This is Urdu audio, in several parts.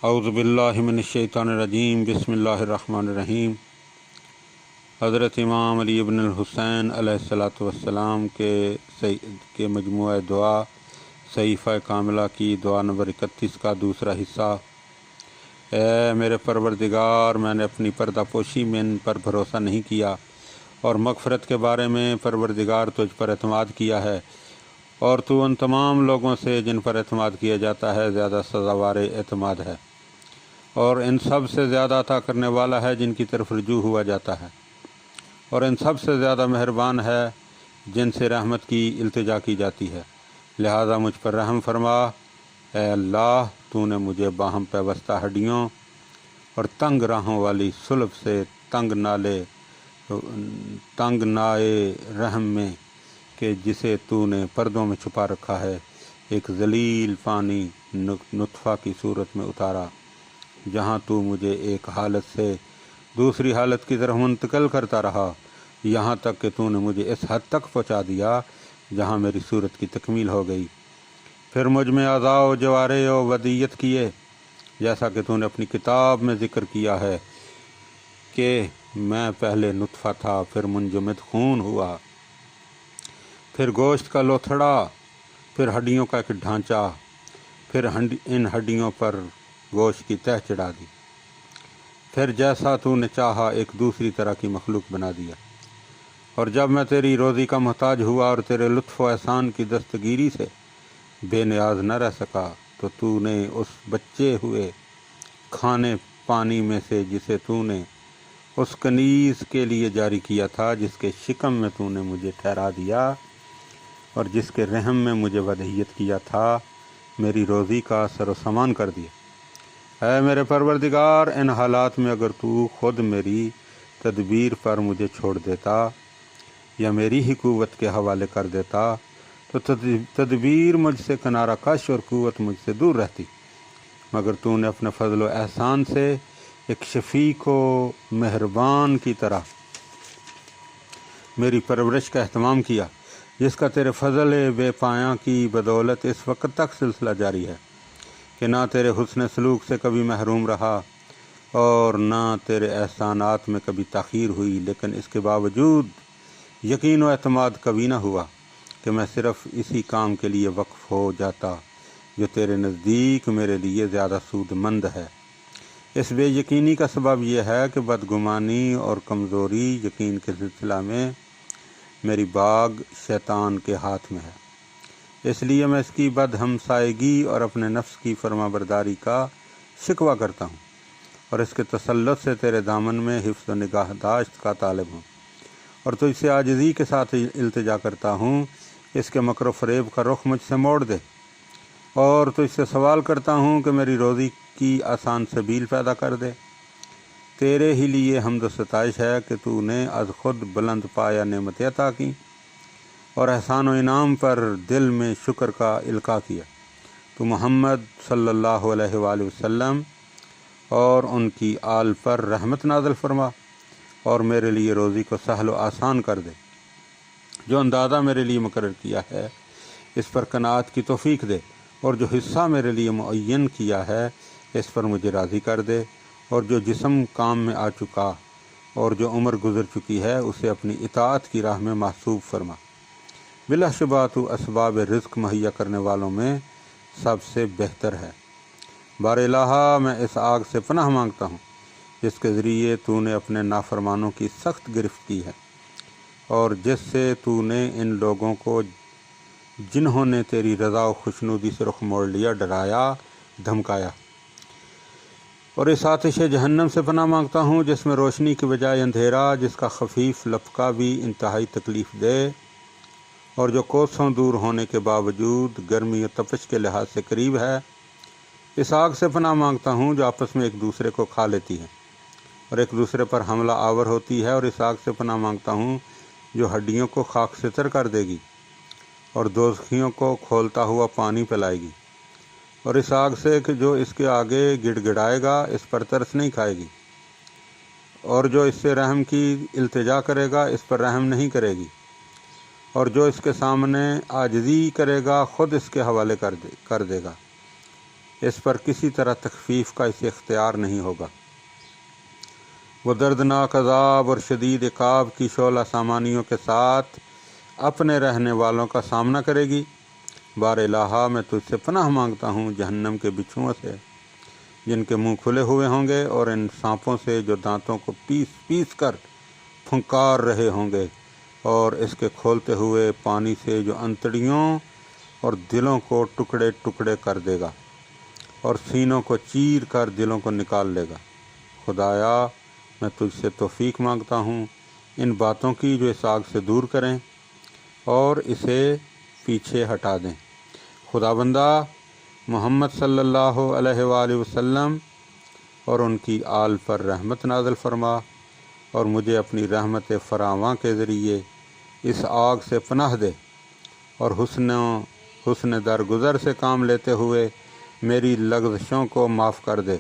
اعوذ باللہ من الشیطان الرجیم بسم اللہ الرحمن الرحیم۔ حضرت امام علی ابن الحسین علیہ السلام کے مجموعہ دعا صحیفہ کاملہ کی دعا نمبر 31 کا دوسرا حصہ۔ اے میرے پروردگار، میں نے اپنی پردہ پوشی میں ان پر بھروسہ نہیں کیا اور مغفرت کے بارے میں پروردگار تجھ پر اعتماد کیا ہے، اور تو ان تمام لوگوں سے جن پر اعتماد کیا جاتا ہے زیادہ سزاوار اعتماد ہے، اور ان سب سے زیادہ عطا کرنے والا ہے جن کی طرف رجوع ہوا جاتا ہے، اور ان سب سے زیادہ مہربان ہے جن سے رحمت کی التجا کی جاتی ہے۔ لہذا مجھ پر رحم فرما۔ اے اللہ، تو نے مجھے باہم پیوستہ ہڈیوں اور تنگ راہوں والی صلب سے تنگ نائے رحم میں کہ جسے تو نے پردوں میں چھپا رکھا ہے، ایک ذلیل پانی نطفہ کی صورت میں اتارا، جہاں تو مجھے ایک حالت سے دوسری حالت کی طرف منتقل کرتا رہا، یہاں تک کہ تو نے مجھے اس حد تک پہنچا دیا جہاں میری صورت کی تکمیل ہو گئی۔ پھر مجھ میں اعضاء و جوارح و ودیت کیے، جیسا کہ تو نے اپنی کتاب میں ذکر کیا ہے کہ میں پہلے نطفہ تھا، پھر منجمد خون ہوا، پھر گوشت کا لوتھڑا، پھر ہڈیوں کا ایک ڈھانچہ، پھر ان ہڈیوں پر گوشت کی تہہ چڑھا دی، پھر جیسا تو نے چاہا ایک دوسری طرح کی مخلوق بنا دیا۔ اور جب میں تیری روزی کا محتاج ہوا اور تیرے لطف و احسان کی دستگیری سے بے نیاز نہ رہ سکا، تو نے اس بچے ہوئے کھانے پانی میں سے جسے تو نے اس کنیز کے لیے جاری کیا تھا، جس کے شکم میں تو نے مجھے ٹھہرا دیا اور جس کے رحم میں مجھے ودیعت کیا تھا، میری روزی کا سر و سامان کر دیا۔ اے میرے پروردگار، ان حالات میں اگر تو خود میری تدبیر پر مجھے چھوڑ دیتا یا میری ہی قوت کے حوالے کر دیتا تو تدبیر مجھ سے کنارہ کش اور قوت مجھ سے دور رہتی، مگر تو نے اپنے فضل و احسان سے ایک شفیق و مہربان کی طرح میری پرورش کا اہتمام کیا، جس کا تیرے فضل بے پایاں کی بدولت اس وقت تک سلسلہ جاری ہے کہ نہ تیرے حسن سلوک سے کبھی محروم رہا اور نہ تیرے احسانات میں کبھی تاخیر ہوئی، لیکن اس کے باوجود یقین و اعتماد کبھی نہ ہوا کہ میں صرف اسی کام کے لیے وقف ہو جاتا جو تیرے نزدیک میرے لیے زیادہ سود مند ہے۔ اس بے یقینی کا سبب یہ ہے کہ بدگمانی اور کمزوری یقین کے سلسلہ میں میری باغ شیطان کے ہاتھ میں ہے، اس لیے میں اس کی بد ہمسائیگی اور اپنے نفس کی فرما برداری کا شکوہ کرتا ہوں، اور اس کے تسلط سے تیرے دامن میں حفظ و نگہداشت کا طالب ہوں، اور تو اس سے عاجزی کے ساتھ التجا کرتا ہوں، اس کے مکر و فریب کا رخ مجھ سے موڑ دے، اور تو اس سے سوال کرتا ہوں کہ میری روزی کی آسان سبیل پیدا کر دے۔ تیرے ہی لیے حمد و ستائش ہے کہ تو نے از خود بلند پایا نعمتیں عطا کی اور احسان و انعام پر دل میں شکر کا القاء کیا۔ تو محمد صلی اللہ علیہ وآلہ وسلم اور ان کی آل پر رحمت نازل فرما، اور میرے لیے روزی کو سہل و آسان کر دے۔ جو اندازہ میرے لیے مقرر کیا ہے اس پر قناعت کی توفیق دے، اور جو حصہ میرے لیے معین کیا ہے اس پر مجھے راضی کر دے، اور جو جسم کام میں آ چکا اور جو عمر گزر چکی ہے اسے اپنی اطاعت کی راہ میں محسوب فرما۔ بلا شبہ تو اسباب رزق مہیا کرنے والوں میں سب سے بہتر ہے۔ بار الہ، میں اس آگ سے پناہ مانگتا ہوں جس کے ذریعے تو نے اپنے نافرمانوں کی سخت گرفت کی ہے، اور جس سے تو نے ان لوگوں کو جنہوں نے تیری رضا و خوشنودی سے رخ موڑ لیا ڈرایا، دھمکایا۔ اور اس آتش جہنم سے پناہ مانگتا ہوں جس میں روشنی کی بجائے اندھیرا، جس کا خفیف لپکا بھی انتہائی تکلیف دے اور جو کوسوں دور ہونے کے باوجود گرمی و تپش کے لحاظ سے قریب ہے۔ اس آگ سے پناہ مانگتا ہوں جو آپس میں ایک دوسرے کو کھا لیتی ہے اور ایک دوسرے پر حملہ آور ہوتی ہے، اور اس آگ سے پناہ مانگتا ہوں جو ہڈیوں کو خاک ستر کر دے گی اور دوزخیوں کو کھولتا ہوا پانی پلائے گی، اور اس آگ سے کہ جو اس کے آگے گڑ گڑائے گا اس پر ترس نہیں کھائے گی، اور جو اس سے رحم کی التجا کرے گا اس پر رحم نہیں کرے گی، اور جو اس کے سامنے عاجزی کرے گا خود اس کے حوالے کر دے گا۔ اس پر کسی طرح تخفیف کا اسے اختیار نہیں ہوگا۔ وہ دردناک عذاب اور شدید عقاب کی شعلہ سامانیوں کے ساتھ اپنے رہنے والوں کا سامنا کرے گی۔ بار الہا، میں تجھ سے پناہ مانگتا ہوں جہنم کے بچھوؤں سے جن کے منہ کھلے ہوئے ہوں گے، اور ان سانپوں سے جو دانتوں کو پیس پیس کر پھنکار رہے ہوں گے، اور اس کے کھولتے ہوئے پانی سے جو انتڑیوں اور دلوں کو ٹکڑے ٹکڑے کر دے گا اور سینوں کو چیر کر دلوں کو نکال لے گا۔ خدایا، میں تجھ سے توفیق مانگتا ہوں ان باتوں کی جو اس آگ سے دور کریں اور اسے پیچھے ہٹا دیں۔ خداوندہ، محمد صلی اللہ علیہ وآلہ وسلم اور ان کی آل پر رحمت نازل فرما، اور مجھے اپنی رحمت فراواں کے ذریعے اس آگ سے پناہ دے، اور حسن درگزر سے کام لیتے ہوئے میری لغزشوں کو معاف کر دے،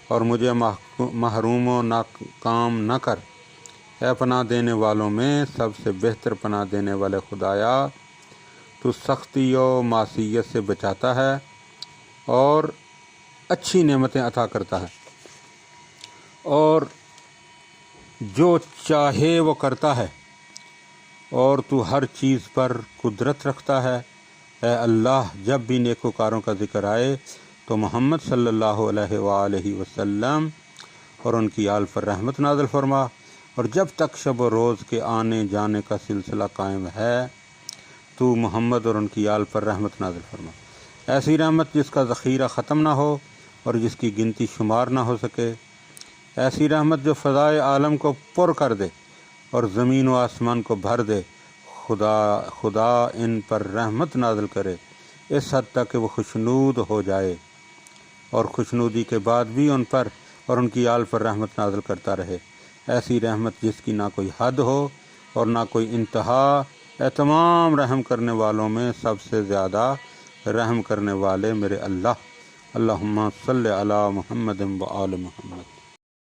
اور مجھے محروم و ناکام نہ کر۔ اے پناہ دینے والوں میں سب سے بہتر پناہ دینے والے خدایا، تو سختی و معصیت سے بچاتا ہے اور اچھی نعمتیں عطا کرتا ہے، اور جو چاہے وہ کرتا ہے، اور تو ہر چیز پر قدرت رکھتا ہے۔ اے اللہ، جب بھی نیکوکاروں کا ذکر آئے تو محمد صلی اللہ علیہ وآلہ وسلم اور ان کی آل پر رحمت نازل فرما، اور جب تک شب و روز کے آنے جانے کا سلسلہ قائم ہے تو محمد اور ان کی آل پر رحمت نازل فرما۔ ایسی رحمت جس کا ذخیرہ ختم نہ ہو اور جس کی گنتی شمار نہ ہو سکے، ایسی رحمت جو فضائے عالم کو پر کر دے اور زمین و آسمان کو بھر دے۔ خدا ان پر رحمت نازل کرے اس حد تک کہ وہ خوشنود ہو جائے، اور خوشنودی کے بعد بھی ان پر اور ان کی آل پر رحمت نازل کرتا رہے۔ ایسی رحمت جس کی نہ کوئی حد ہو اور نہ کوئی انتہا۔ اے تمام رحم کرنے والوں میں سب سے زیادہ رحم کرنے والے میرے اللہ، اللہم صلی علی محمد و آل محمد۔